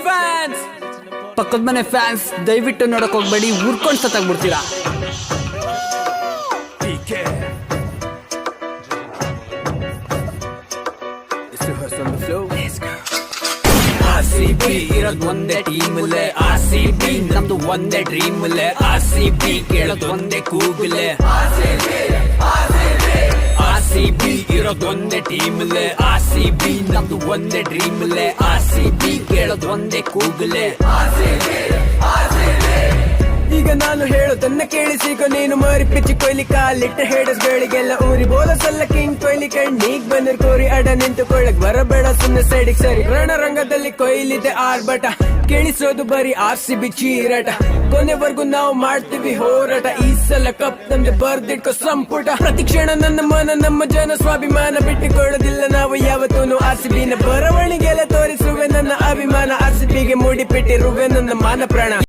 Fans, ಪಕ್ಕದ ಮನೆ fans ದಯವಿಟ್ಟು ನೋಡಕ್ ಹೋಗ್ಬೇಡಿ, ಉರ್ಕೊಂಡ್ ಸತ್ತಾಗ್ಬಿಡ್ತೀರಾ. RCB ಇರೋದ್ ಒಂದೇ ಟೀಮಲ್ಲೇ, RCB ನಮ್ದು ಒಂದೇ ಡ್ರೀಮಲ್ಲೇ, RCB ಕೇಳೋದ್ ಒಂದೇ ಕೂಗಲೇ. RCB ಇರೋದ್ ಒಂದೇ ಟೀಮಲ್ಲೇ, RCB ನಮ್ದು ಒಂದೇ ಡ್ರೀಮಲ್ಲೇ, RCB ಕೇಳೋದ್ ಒಂದೇ ಕೂಗಲೇ. ಈಗ ನಾನು ಹೇಳೋದನ್ನ ಕೇಳಿಸಿಕೊ ನೀನು, ಮಾರಿ ಪಿಚ್ಚಿ ಕೊಯ್ಲಿ ಕಾಲಿಟ್ಟ ಹೇಡಸ್ ಗಳಿಗೆಲ್ಲ ಊರಿ ಬೋಲಸಲ್ಲ ಕಿಂಗ್ ಕೊಯ್ಲಿ ಕಣ್ಣೀಗ್ ಬಂದಿರ್ ಕೋರಿ ಅಡ ನಿಂತುಕೊಳ್ಳಕ್ ಬರಬೇಡ ಸುಮ್ಮನೆ ಸೈಡಿಗ್ ಸರಿ. ರಣರಂಗದಲ್ಲಿ ಕೊಯ್ಲಿದೆ ಆರ್ಭಟ, ಕೇಳಿಸೋದು ಬರೀ RCB ಚೀರಾಟ. ಕೊನೆವರೆಗೂ ನಾವು ಮಾಡ್ತೀವಿ ಹೋರಾಟ, ಈ ಸಲ ಕಪ್ ನಮ್ಗೆ ಬರ್ದಿಟ್ಕೋ ಸಂಪುಟ. ಪ್ರತಿಕ್ಷಣ ನನ್ನ ಮನ ನಮ್ಮ ಜನ ಸ್ವಾಭಿಮಾನ ಬಿಟ್ಟುಕೊಳ್ಳೋದಿಲ್ಲ ನಾವು ಯಾವತ್ತೂ. RCB ನ ಬರವಣಿಗೆಲ್ಲ ತೋರಿಸುವೆ ನನ್ನ ಅಭಿಮಾನ, RCB ಗೆ ಮೂಡಿಪಿಟ್ಟಿರುವೆ ನನ್ನ ಮಾನ ಪ್ರಾಣ.